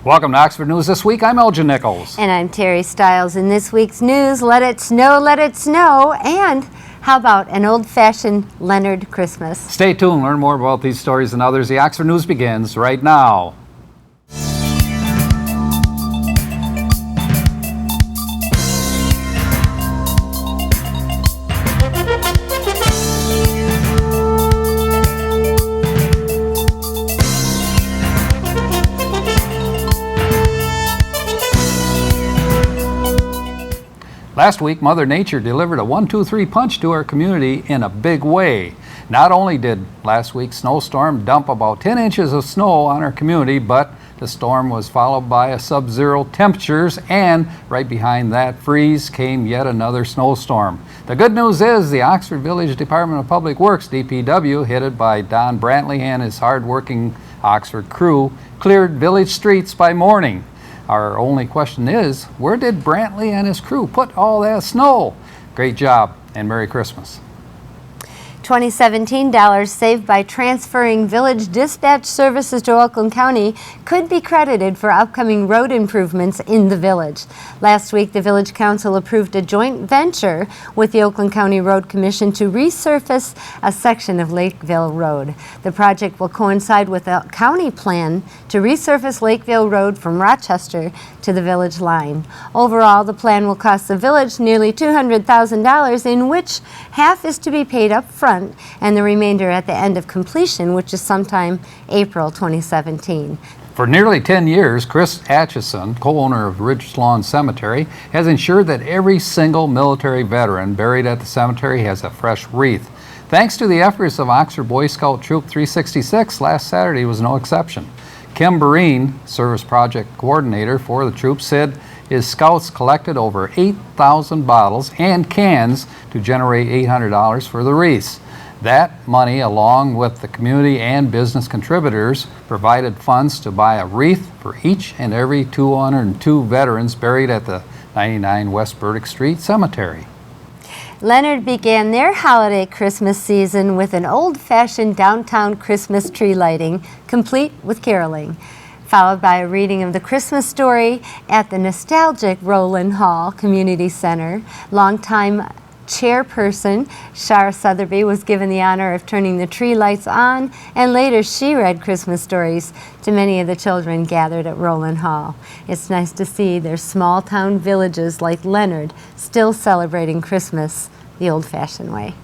Welcome to Oxford News This Week. I'm Elgin Nichols. And I'm Terry Stiles. In this week's news, let it snow, and how about an old-fashioned Leonard Christmas? Stay tuned, learn more about these stories and others. The Oxford News begins right now. Last week, Mother Nature delivered a 1-2-3 punch to our community in a big way. Not only did last week's snowstorm dump about 10 inches of snow on our community, but the storm was followed by a sub-zero temperatures, and right behind that freeze came yet another snowstorm. The good news is the Oxford Village Department of Public Works, DPW, headed by Don Brantley and his hard-working Oxford crew, cleared village streets by morning. Our only question is, where did Brantley and his crew put all that snow? Great job, and Merry Christmas. $2017 saved by transferring village dispatch services to Oakland County could be credited for upcoming road improvements in the village. Last week, the Village Council approved a joint venture with the Oakland County Road Commission to resurface a section of Lakeville Road. The project will coincide with a county plan to resurface Lakeville Road from Rochester to the village line. Overall, the plan will cost the village nearly $200,000, in which half is to be paid up front and the remainder at the end of completion, which is sometime April 2017. For nearly 10 years, Chris Atchison, co-owner of Ridge Lawn Cemetery, has ensured that every single military veteran buried at the cemetery has a fresh wreath. Thanks to the efforts of Oxford Boy Scout Troop 366, last Saturday was no exception. Kim Breen, Service Project Coordinator for the troop, said his scouts collected over 8,000 bottles and cans to generate $800 for the wreaths. That money, along with the community and business contributors, provided funds to buy a wreath for each and every 202 veterans buried at the 99 West Burdick Street Cemetery. Leonard began their holiday Christmas season with an old-fashioned downtown Christmas tree lighting, complete with caroling, followed by a reading of the Christmas story at the nostalgic Rowland Hall Community Center. Longtime chairperson Shara Sotheby was given the honor of turning the tree lights on, and later she read Christmas stories to many of the children gathered at Rowland Hall. It's nice to see their small town villages like Leonard still celebrating Christmas the old-fashioned way.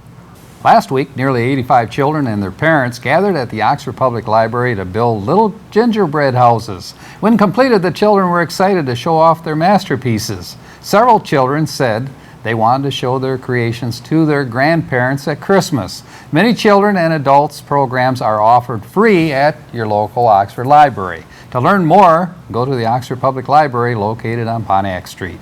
Last week, nearly 85 children and their parents gathered at the Oxford Public Library to build little gingerbread houses. When completed, the children were excited to show off their masterpieces. Several children said they wanted to show their creations to their grandparents at Christmas. Many children and adults programs are offered free at your local Oxford Library. To learn more, go to the Oxford Public Library located on Pontiac Street.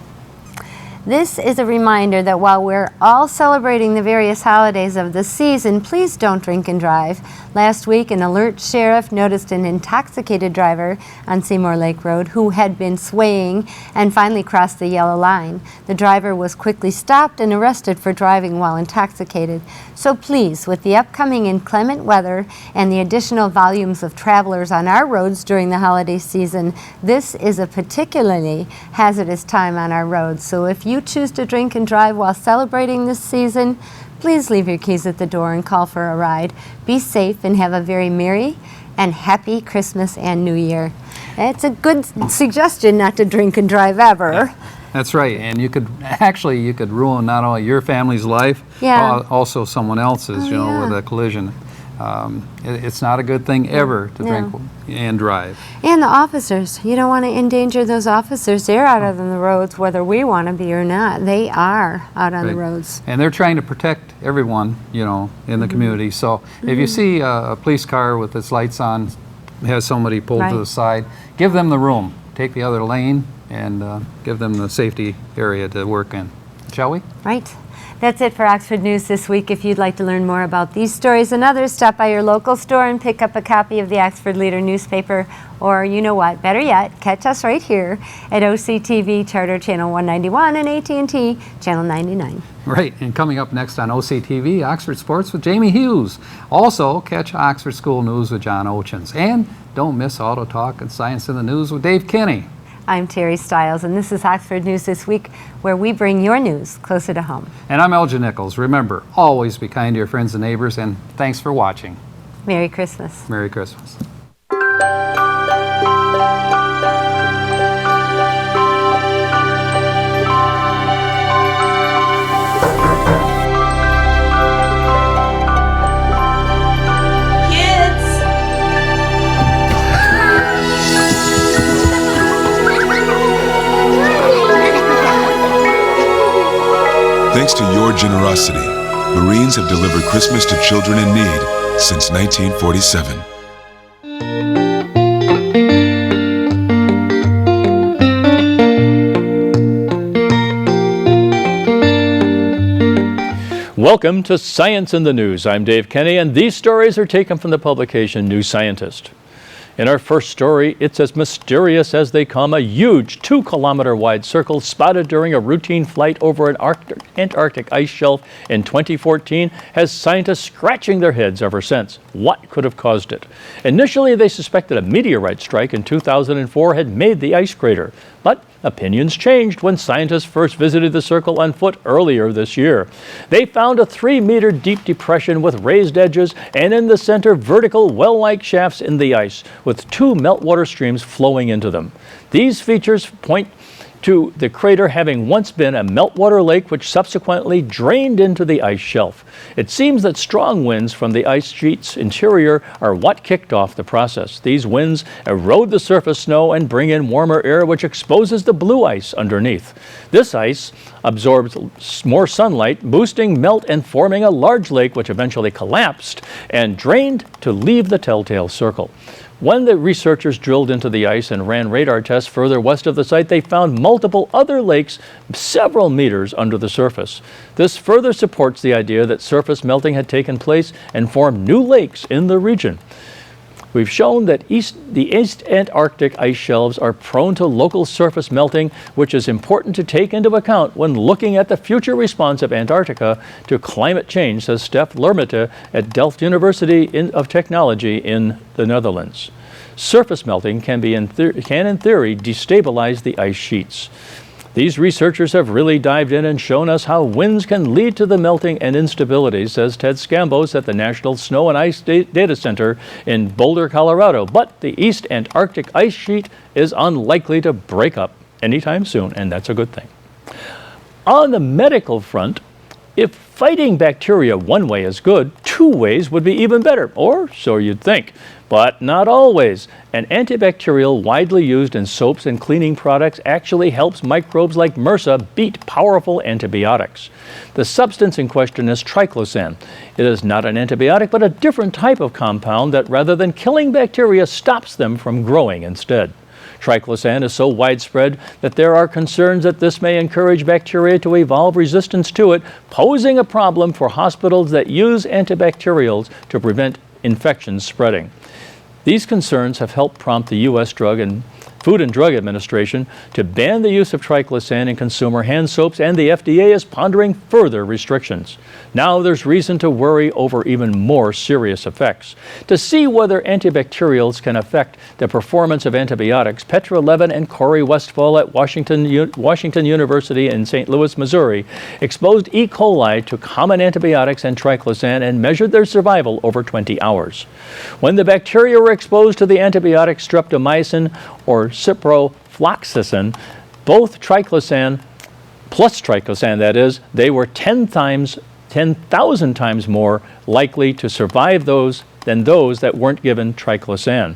This is a reminder that while we're all celebrating the various holidays of the season, please don't drink and drive. Last week, an alert sheriff noticed an intoxicated driver on Seymour Lake Road who had been swaying and finally crossed the yellow line. The driver was quickly stopped and arrested for driving while intoxicated. So please, with the upcoming inclement weather and the additional volumes of travelers on our roads during the holiday season, this is a particularly hazardous time on our roads. So if you choose to drink and drive while celebrating this season, please leave your keys at the door and call for a ride. Be safe and have a very merry and happy Christmas and New Year. It's a good suggestion not to drink and drive ever. Yeah, that's right, and you could ruin not only your family's life, also someone else's, with a collision. It's not a good thing ever to drink and drive. And the officers, you don't want to endanger those officers. They're out on the roads whether we want to be or not. They are out on the roads. And they're trying to protect everyone, in the community. So if you see a police car with its lights on, has somebody pulled to the side, give them the room. Take the other lane and give them the safety area to work in. shall we? Right. That's it for Oxford News this week. If you'd like to learn more about these stories and others, stop by your local store and pick up a copy of the Oxford Leader newspaper. Or you know what, better yet, catch us right here at OCTV Charter Channel 191 and AT&T Channel 99. Right, and coming up next on OCTV, Oxford Sports with Jamie Hughes. Also, catch Oxford School News with John Ochins. And don't miss Auto Talk and Science in the News with Dave Kinney. I'm Terry Stiles, and this is Oxford News This Week, where we bring your news closer to home. And I'm Elgin Nichols. Remember, always be kind to your friends and neighbors, and thanks for watching. Merry Christmas. Merry Christmas. Thanks to your generosity, Marines have delivered Christmas to children in need since 1947. Welcome to Science in the News. I'm Dave Kenny, and these stories are taken from the publication New Scientist. In our first story, it's as mysterious as they come. A huge 2-kilometer wide circle spotted during a routine flight over an Antarctic ice shelf in 2014 has scientists scratching their heads ever since. What could have caused it? Initially, they suspected a meteorite strike in 2004 had made the ice crater. But opinions changed when scientists first visited the circle on foot earlier this year. They found a 3-meter deep depression with raised edges and in the center vertical well-like shafts in the ice with 2 meltwater streams flowing into them. These features point to the crater having once been a meltwater lake which subsequently drained into the ice shelf. It seems that strong winds from the ice sheet's interior are what kicked off the process. These winds erode the surface snow and bring in warmer air which exposes the blue ice underneath. This ice absorbs more sunlight, boosting melt and forming a large lake which eventually collapsed and drained to leave the telltale circle. When the researchers drilled into the ice and ran radar tests further west of the site, they found multiple other lakes several meters under the surface. This further supports the idea that surface melting had taken place and formed new lakes in the region. We've shown that the East Antarctic ice shelves are prone to local surface melting, which is important to take into account when looking at the future response of Antarctica to climate change, says Stef Lermite at Delft University of Technology in the Netherlands. Surface melting can in theory destabilize the ice sheets. These researchers have really dived in and shown us how winds can lead to the melting and instability, says Ted Scambos at the National Snow and Ice Data Center in Boulder, Colorado. But the East Antarctic ice sheet is unlikely to break up anytime soon, and that's a good thing. On the medical front, if fighting bacteria one way is good, 2 ways would be even better, or so you'd think. But not always. An antibacterial widely used in soaps and cleaning products actually helps microbes like MRSA beat powerful antibiotics. The substance in question is triclosan. It is not an antibiotic, but a different type of compound that rather than killing bacteria stops them from growing instead. Triclosan is so widespread that there are concerns that this may encourage bacteria to evolve resistance to it, posing a problem for hospitals that use antibacterials to prevent infections spreading. These concerns have helped prompt the U.S. Food and Drug Administration to ban the use of triclosan in consumer hand soaps, and the FDA is pondering further restrictions. Now there's reason to worry over even more serious effects. To see whether antibacterials can affect the performance of antibiotics, Petra Levin and Corey Westphal at Washington University in St. Louis, Missouri, exposed E. coli to common antibiotics and triclosan and measured their survival over 20 hours. When the bacteria were exposed to the antibiotic streptomycin or ciprofloxacin, both triclosan plus triclosan, that is, they were 10,000 times more likely to survive than those that weren't given triclosan.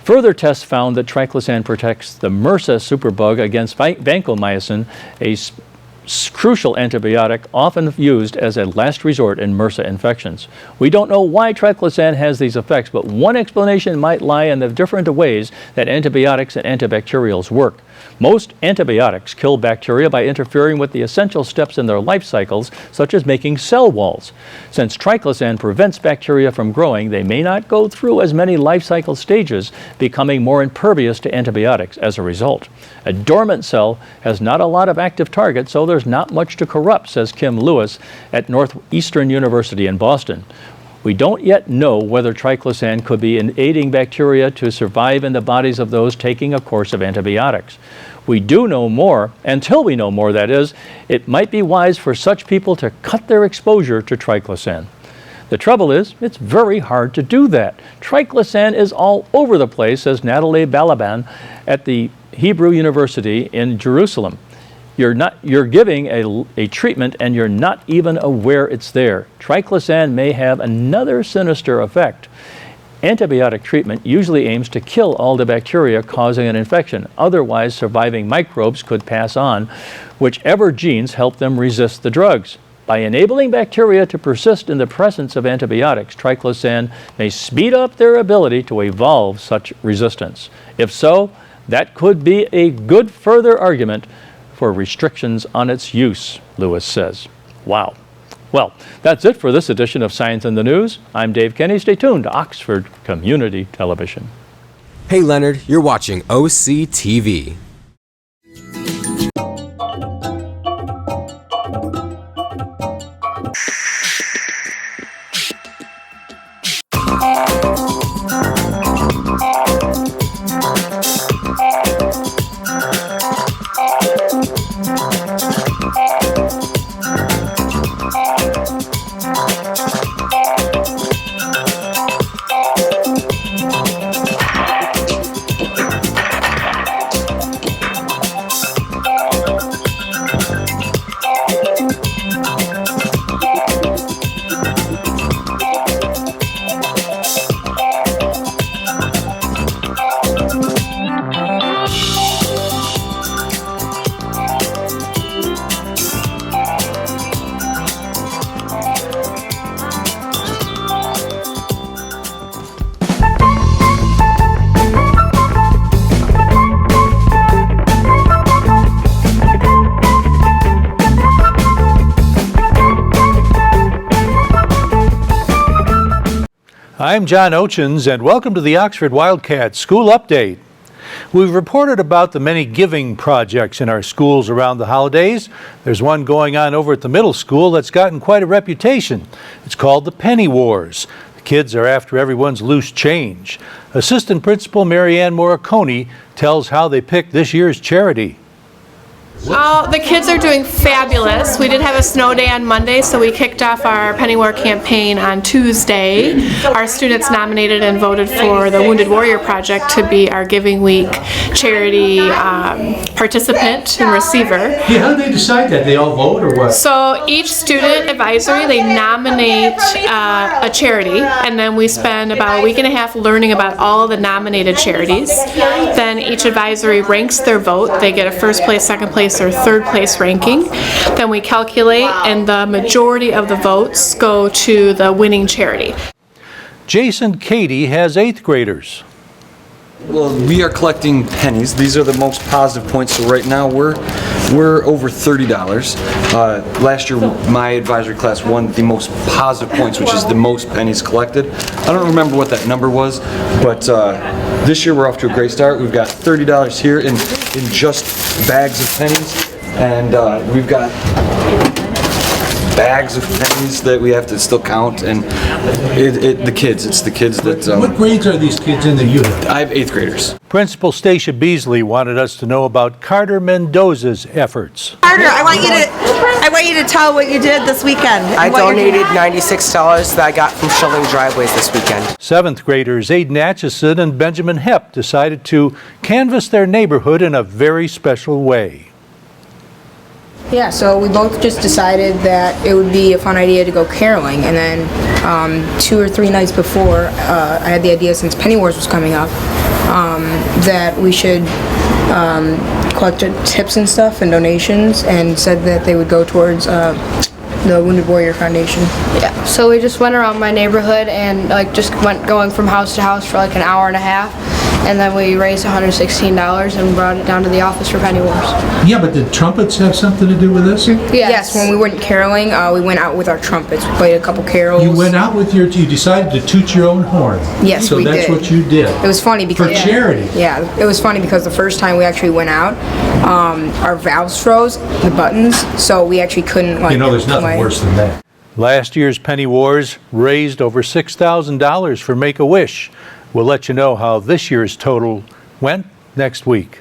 Further tests found that triclosan protects the MRSA superbug against vancomycin, a crucial antibiotic often used as a last resort in MRSA infections. We don't know why triclosan has these effects, but one explanation might lie in the different ways that antibiotics and antibacterials work. Most antibiotics kill bacteria by interfering with the essential steps in their life cycles, such as making cell walls. Since triclosan prevents bacteria from growing, they may not go through as many life cycle stages, becoming more impervious to antibiotics as a result. A dormant cell has not a lot of active targets, so there's not much to corrupt, says Kim Lewis at Northeastern University in Boston. We don't yet know whether triclosan could be aiding bacteria to survive in the bodies of those taking a course of antibiotics. We do know more, until we know more, that is, it might be wise for such people to cut their exposure to triclosan. The trouble is, it's very hard to do that. Triclosan is all over the place, says Natalie Balaban at the Hebrew University in Jerusalem. You're giving a treatment and you're not even aware it's there. Triclosan may have another sinister effect. Antibiotic treatment usually aims to kill all the bacteria causing an infection. Otherwise, surviving microbes could pass on whichever genes help them resist the drugs. By enabling bacteria to persist in the presence of antibiotics, triclosan may speed up their ability to evolve such resistance. If so, that could be a good further argument for restrictions on its use, Lewis says. Wow. Well, that's it for this edition of Science in the News. I'm Dave Kenny. Stay tuned to Oxford Community Television. Hey Leonard, you're watching OCTV. I'm John Ochins, and welcome to the Oxford Wildcats School Update. We've reported about the many giving projects in our schools around the holidays. There's one going on over at the middle school that's gotten quite a reputation. It's called the Penny Wars. The kids are after everyone's loose change. Assistant Principal Marianne Morricone tells how they picked this year's charity. Oh, the kids are doing fabulous. We did have a snow day on Monday, so we kicked off our Penny War campaign on Tuesday. Our students nominated and voted for the Wounded Warrior Project to be our Giving Week charity participant and receiver. Yeah, how did they decide that? They all vote or what? So each student advisory, they nominate a charity, and then we spend about a week and a half learning about all the nominated charities. Then each advisory ranks their vote. They get a first place, second place, or third place ranking. Then we calculate, and the majority of the votes go to the winning charity. Jason Cady has 8th graders. Well, we are collecting pennies. These are the most positive points. So right now we're over $30. Last year my advisory class won the most positive points, which is the most pennies collected. I don't remember what that number was, but this year we're off to a great start. We've got $30 here in just bags of pennies, and we've got bags of pennies that we have to still count, and it's the kids that... What grades are these kids in that you have? I have 8th graders. Principal Stacia Beasley wanted us to know about Carter Mendoza's efforts. Carter, I want you to tell what you did this weekend. I donated $96 that I got from shoveling driveways this weekend. 7th graders Aiden Atchison and Benjamin Hepp decided to canvass their neighborhood in a very special way. Yeah, so we both just decided that it would be a fun idea to go caroling, and then 2 or 3 nights before, I had the idea, since Penny Wars was coming up, that we should collect tips and stuff and donations, and said that they would go towards the Wounded Warrior Foundation. Yeah, so we just went around my neighborhood and just went going from house to house for like an hour and a half, and then we raised $116 and brought it down to the office for Penny Wars. Yeah, but did trumpets have something to do with this? Yes, when we went caroling, we went out with our trumpets. We played a couple carols. You went out with you decided to toot your own horn. Yes, so we did. So that's what you did. It was funny because for charity. Yeah, it was funny because the first time we actually went out, our valves froze, the buttons, so we actually couldn't there's nothing worse than that. Last year's Penny Wars raised over $6,000 for Make-A-Wish. We'll let you know how this year's total went next week.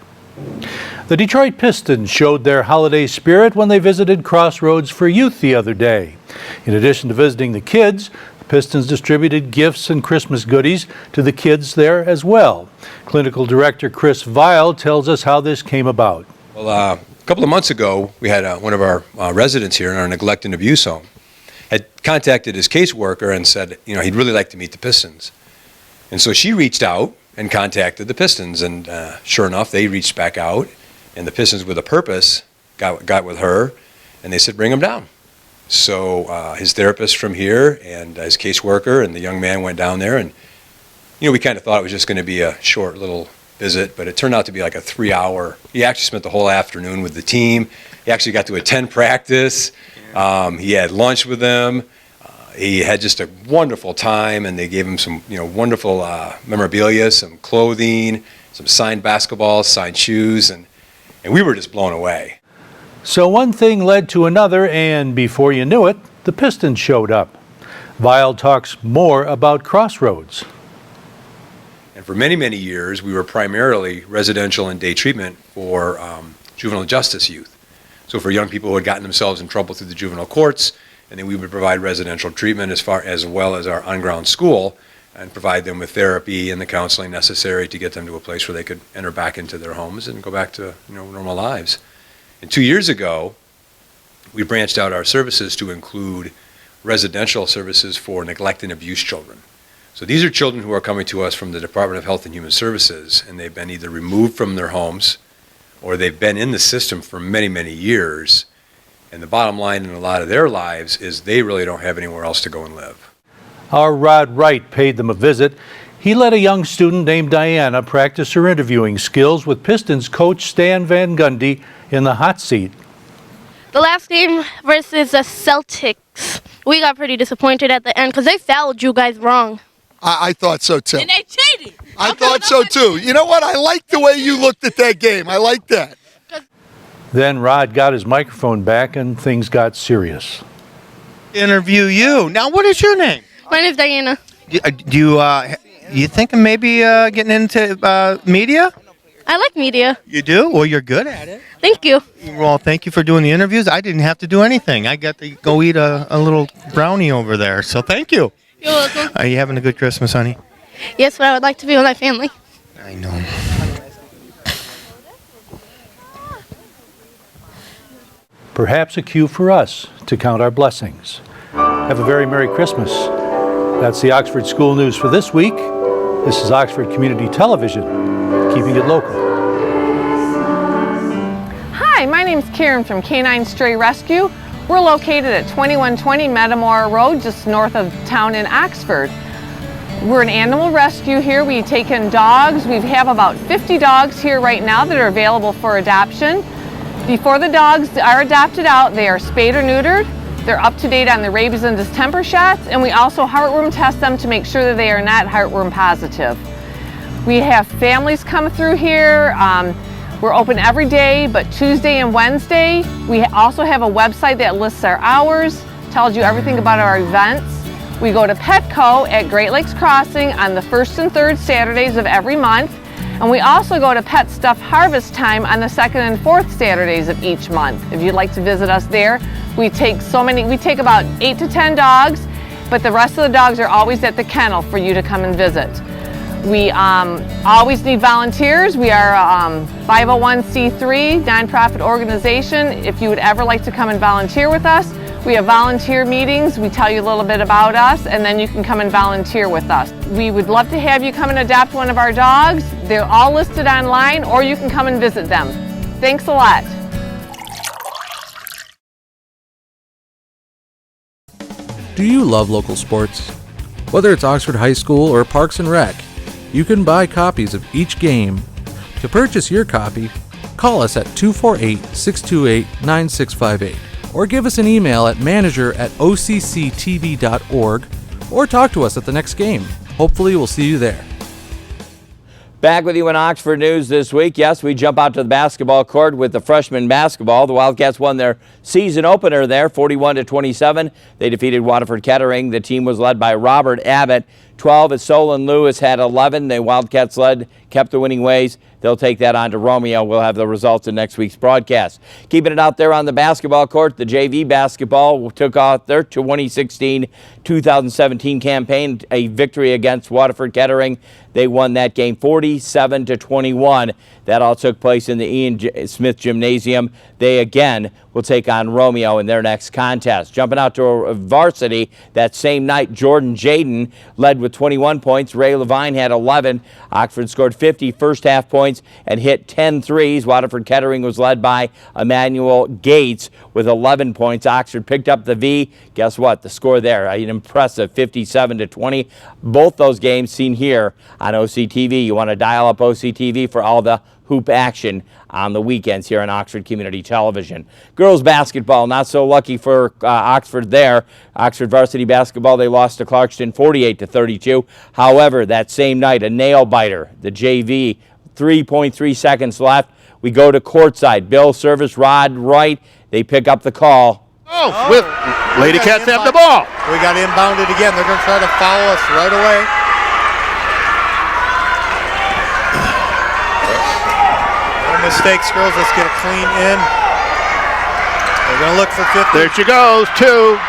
The Detroit Pistons showed their holiday spirit when they visited Crossroads for Youth the other day. In addition to visiting the kids, the Pistons distributed gifts and Christmas goodies to the kids there as well. Clinical Director Chris Weil tells us how this came about. Well, a couple of months ago, we had one of our residents here in our neglect and abuse home had contacted his caseworker and said, he'd really like to meet the Pistons. And so she reached out and contacted the Pistons, and sure enough, they reached back out, and the Pistons with a purpose got with her, and they said, bring him down. So his therapist from here and his caseworker and the young man went down there, and we kind of thought it was just going to be a short little visit, but it turned out to be like a 3-hour. He actually spent the whole afternoon with the team. He actually got to attend practice. He had lunch with them. He had just a wonderful time, and they gave him some, wonderful memorabilia, some clothing, some signed basketballs, signed shoes, and we were just blown away. So one thing led to another, and before you knew it, the Pistons showed up. Weil talks more about Crossroads. And for many, many years, we were primarily residential and day treatment for juvenile justice youth. So for young people who had gotten themselves in trouble through the juvenile courts, and then we would provide residential treatment as well as our on-ground school, and provide them with therapy and the counseling necessary to get them to a place where they could enter back into their homes and go back to normal lives. And 2 years ago, we branched out our services to include residential services for neglect and abuse children. So these are children who are coming to us from the Department of Health and Human Services, and they've been either removed from their homes or they've been in the system for many, many years. And the bottom line in a lot of their lives is they really don't have anywhere else to go and live. Our Rod Wright paid them a visit. He let a young student named Diana practice her interviewing skills with Pistons coach Stan Van Gundy in the hot seat. The last game versus the Celtics, we got pretty disappointed at the end because they fouled you guys wrong. I thought so too. And they cheated. I thought so too. You know what? I like the way you looked at that game. I like that. Then Rod got his microphone back and things got serious. Interview you. Now, what is your name? My name's Diana. Do you think of maybe getting into media? I like media. You do? Well, you're good at it. Thank you. Well, thank you for doing the interviews. I didn't have to do anything. I got to go eat a little brownie over there. So thank you. You're welcome. Are you having a good Christmas, honey? Yes, but I would like to be with my family. I know. Perhaps a cue for us to count our blessings. Have a very Merry Christmas. That's the Oxford School News for this week. This is Oxford Community Television, keeping it local. Hi, my name's Karen from Canine Stray Rescue. We're located at 2120 Metamora Road, just north of town in Oxford. We're an animal rescue here. We take in dogs. We have about 50 dogs here right now that are available for adoption. Before the dogs are adopted out, they are spayed or neutered. They're up to date on the rabies and distemper shots, and we also heartworm test them to make sure that they are not heartworm positive. We have families come through here. We're open every day, but Tuesday and Wednesday. We also have a website that lists our hours, tells you everything about our events. We go to Petco at Great Lakes Crossing on the 1st and 3rd Saturdays of every month. And we also go to Pet Stuff Harvest Time on the 2nd and 4th Saturdays of each month. If you'd like to visit us there, we take about 8 to 10 dogs, but the rest of the dogs are always at the kennel for you to come and visit. We always need volunteers. We are a 501c3 nonprofit organization. If you would ever like to come and volunteer with us, we have volunteer meetings. We tell you a little bit about us, and then you can come and volunteer with us. We would love to have you come and adopt one of our dogs. They're all listed online, or you can come and visit them. Thanks a lot. Do you love local sports? Whether it's Oxford High School or Parks and Rec, you can buy copies of each game. To purchase your copy, call us at 248-628-9658 or give us an email at manager@occtv.org or talk to us at the next game. Hopefully we'll see you there. Back with you in Oxford News this week. Yes, we jump out to the basketball court with the freshman basketball. The Wildcats won their season opener there, 41-27. They defeated Waterford Kettering. The team was led by Robert Abbott. 12 as Solon Lewis had 11. The Wildcats kept the winning ways. They'll take that on to Romeo. We'll have the results in next week's broadcast. Keeping it out there on the basketball court, the JV basketball took off their 2016-2017 campaign, a victory against Waterford Kettering. They won that game 47-21. That all took place in the Ian Smith Gymnasium. They again will take on Romeo in their next contest. Jumping out to varsity that same night, Jordan Jaden led with 21 points. Ray Levine had 11. Oxford scored 50 first half points and hit 10 threes. Waterford Kettering was led by Emmanuel Gates with 11 points. Oxford picked up the V. Guess what? The score there, an impressive 57-20. Both those games seen here on OCTV. You want to dial up OCTV for all the hoop action on the weekends here on Oxford Community Television. Girls basketball, not so lucky for Oxford there. Oxford varsity basketball, they lost to Clarkston 48-32. However, that same night, a nail biter, the JV, 3.3 seconds left. We go to courtside. Bill service, Rod right. They pick up the call. With Lady Cats have the ball. We got inbounded again. They're going to try to foul us right away. Mistakes, girls. Let's get a clean in. They're going to look for 50. There she goes. 2,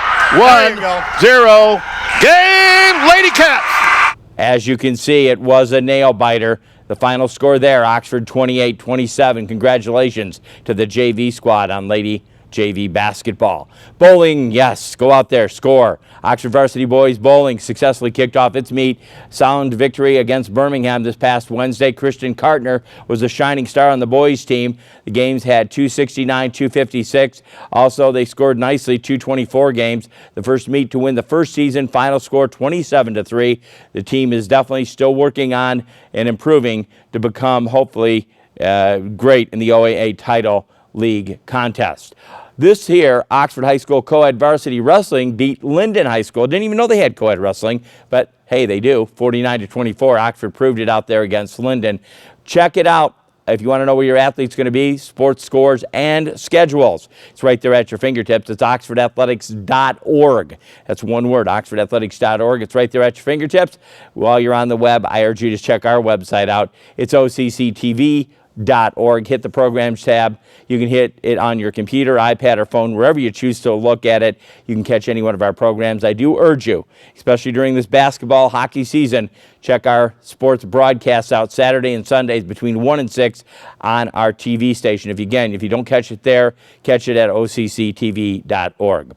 1, 0. Game, Lady Cats. As you can see, it was a nail biter. The final score there, Oxford 28-27. Congratulations to the JV squad on Lady JV basketball. Bowling, yes, go out there, score. Oxford Varsity Boys Bowling successfully kicked off its meet. Sound victory against Birmingham this past Wednesday. Christian Kartner was the shining star on the boys team. The games had 269, 256. Also, they scored nicely, 224 games. The first meet to win the first season, final score 27-3. The team is definitely still working on and improving to become, hopefully, great in the OAA title league contest. This here, Oxford High School co-ed varsity wrestling beat Linden High School. Didn't even know they had co-ed wrestling, but hey, they do. 49-24. Oxford proved it out there against Linden. Check it out. If you want to know where your athlete's going to be, sports scores and schedules. It's right there at your fingertips. It's oxfordathletics.org. That's one word, oxfordathletics.org. It's right there at your fingertips. While you're on the web, I urge you to check our website out. It's OCCTV.org. Hit the programs tab. You can hit it on your computer, iPad, or phone, wherever you choose to look at it. You can catch any one of our programs. I do urge you, especially during this basketball hockey season, check our sports broadcasts out Saturday and Sundays between 1 and 6 on our TV station. If you don't catch it there, catch it at OCCTV.org.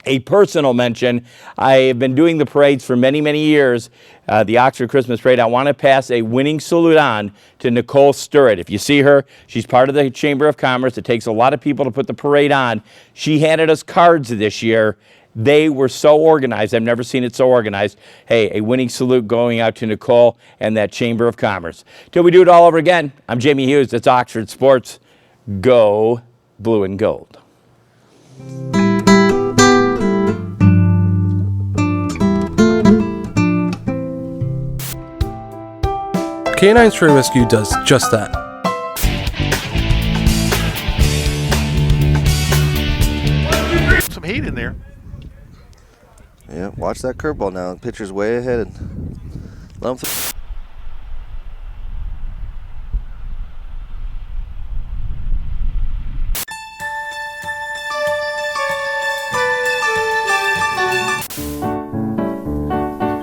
A personal mention, I have been doing the parades for many, many years, the Oxford Christmas Parade. I want to pass a winning salute on to Nicole Sturrett. If you see her, she's part of the Chamber of Commerce. It takes a lot of people to put the parade on. She handed us cards this year. They were so organized. I've never seen it so organized. Hey, a winning salute going out to Nicole and that Chamber of Commerce. Till we do it all over again, I'm Jamie Hughes. It's Oxford Sports. Go blue and gold. K9 Stray Rescue does just that. Some heat in there. Yeah, watch that curveball now. The pitcher's way ahead. Let him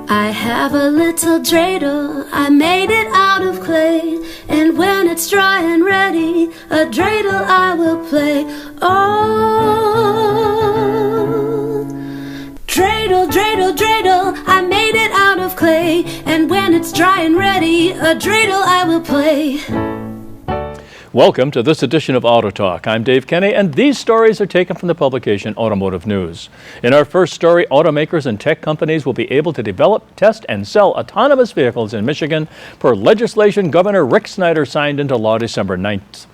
I have a little dreidel, I made it out of clay, and when it's dry and ready, a dreidel I will play. Oh, dreidel, dreidel, dreidel, I made it out of clay, and when it's dry and ready, a dreidel I will play. Welcome to this edition of Auto Talk. I'm Dave Kenny, and these stories are taken from the publication Automotive News. In our first story, automakers and tech companies will be able to develop, test, and sell autonomous vehicles in Michigan per legislation Governor Rick Snyder signed into law December 9th.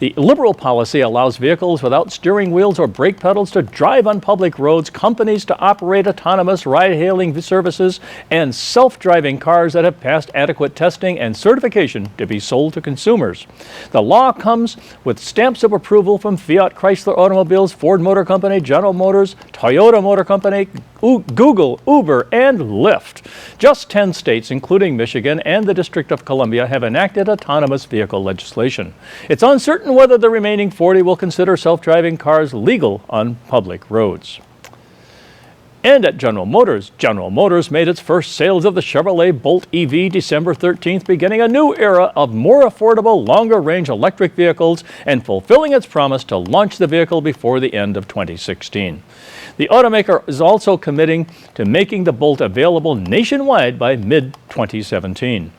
The liberal policy allows vehicles without steering wheels or brake pedals to drive on public roads, companies to operate autonomous ride-hailing services, and self-driving cars that have passed adequate testing and certification to be sold to consumers. The law comes with stamps of approval from Fiat Chrysler Automobiles, Ford Motor Company, General Motors, Toyota Motor Company, Google, Uber, and Lyft. Just 10 states, including Michigan and the District of Columbia, have enacted autonomous vehicle legislation. It's uncertain whether the remaining 40 will consider self-driving cars legal on public roads. And at General Motors made its first sales of the Chevrolet Bolt EV December 13th, beginning a new era of more affordable, longer-range electric vehicles and fulfilling its promise to launch the vehicle before the end of 2016. The automaker is also committing to making the Bolt available nationwide by mid-2017.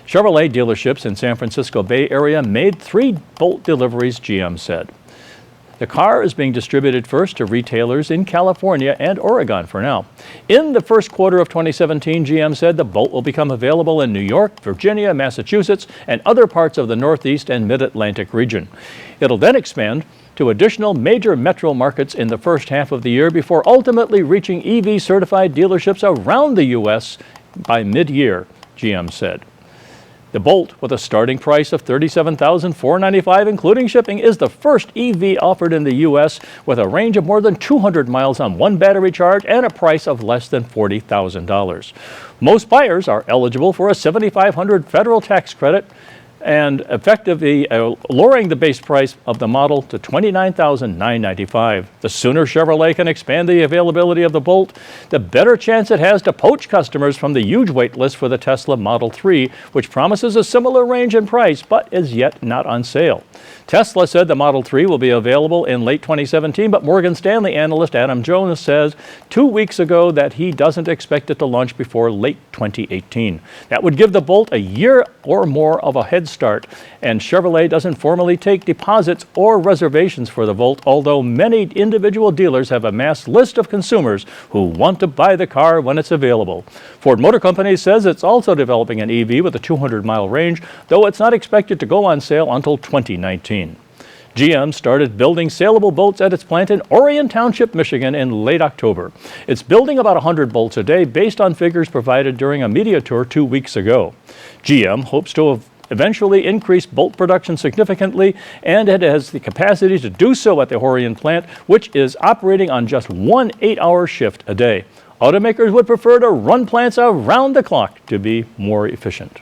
Chevrolet dealerships in San Francisco Bay Area made 3 Bolt deliveries, GM said. The car is being distributed first to retailers in California and Oregon for now. In the first quarter of 2017, GM said the Bolt will become available in New York, Virginia, Massachusetts, and other parts of the Northeast and Mid-Atlantic region. It'll then expand to additional major metro markets in the first half of the year before ultimately reaching EV-certified dealerships around the U.S. by mid-year, GM said. The Bolt, with a starting price of $37,495 including shipping, is the first EV offered in the U.S. with a range of more than 200 miles on one battery charge and a price of less than $40,000. Most buyers are eligible for a $7,500 federal tax credit and effectively lowering the base price of the model to $29,995. The sooner Chevrolet can expand the availability of the Bolt, the better chance it has to poach customers from the huge wait list for the Tesla Model 3, which promises a similar range and price, but is yet not on sale. Tesla said the Model 3 will be available in late 2017, but Morgan Stanley analyst Adam Jones says 2 weeks ago that he doesn't expect it to launch before late 2018. That would give the Bolt a year or more of a head start, and Chevrolet doesn't formally take deposits or reservations for the Bolt, although many individual dealers have a mass list of consumers who want to buy the car when it's available. Ford Motor Company says it's also developing an EV with a 200-mile range, though it's not expected to go on sale until 2019. GM started building saleable Bolts at its plant in Orion Township, Michigan in late October. It's building about 100 Bolts a day based on figures provided during a media tour 2 weeks ago. GM hopes to eventually increase Bolt production significantly, and it has the capacity to do so at the Orion plant, which is operating on just one 8-hour shift a day. Automakers would prefer to run plants around the clock to be more efficient.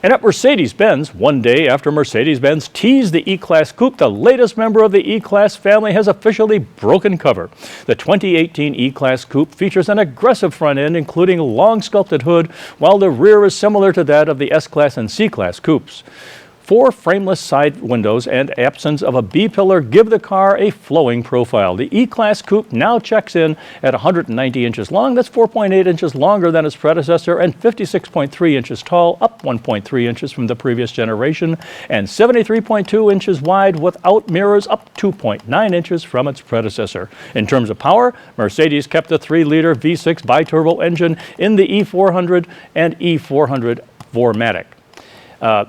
And at Mercedes-Benz, one day after Mercedes-Benz teased the E-Class Coupe, the latest member of the E-Class family has officially broken cover. The 2018 E-Class Coupe features an aggressive front end, including a long sculpted hood, while the rear is similar to that of the S-Class and C-Class coupes. 4 frameless side windows and absence of a B-pillar give the car a flowing profile. The E-Class Coupe now checks in at 190 inches long. That's 4.8 inches longer than its predecessor and 56.3 inches tall, up 1.3 inches from the previous generation, and 73.2 inches wide without mirrors, up 2.9 inches from its predecessor. In terms of power, Mercedes kept the 3-liter V6 biturbo engine in the E400 and E400 4MATIC.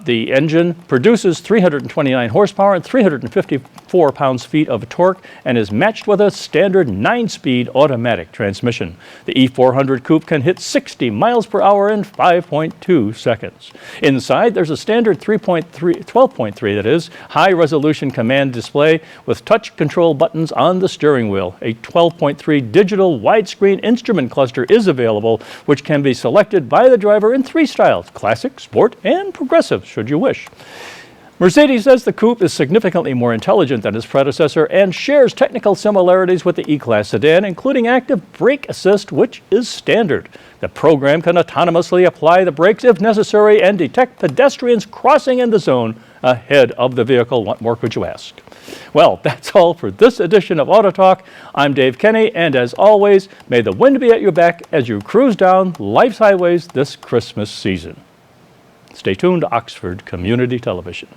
The engine produces 329 horsepower and 354 pounds-feet of torque and is matched with a standard 9-speed automatic transmission. The E400 Coupe can hit 60 miles per hour in 5.2 seconds. Inside, there's a standard 12.3 that is, high-resolution command display with touch control buttons on the steering wheel. A 12.3 digital widescreen instrument cluster is available, which can be selected by the driver in 3 styles: classic, sport, and progressive, should you wish. Mercedes says the Coupe is significantly more intelligent than its predecessor and shares technical similarities with the E-Class sedan, including active brake assist, which is standard. The program can autonomously apply the brakes if necessary and detect pedestrians crossing in the zone ahead of the vehicle. What more could you ask? Well, that's all for this edition of Auto Talk. I'm Dave Kenny, and as always, may the wind be at your back as you cruise down life's highways this Christmas season. Stay tuned to Oxford Community Television.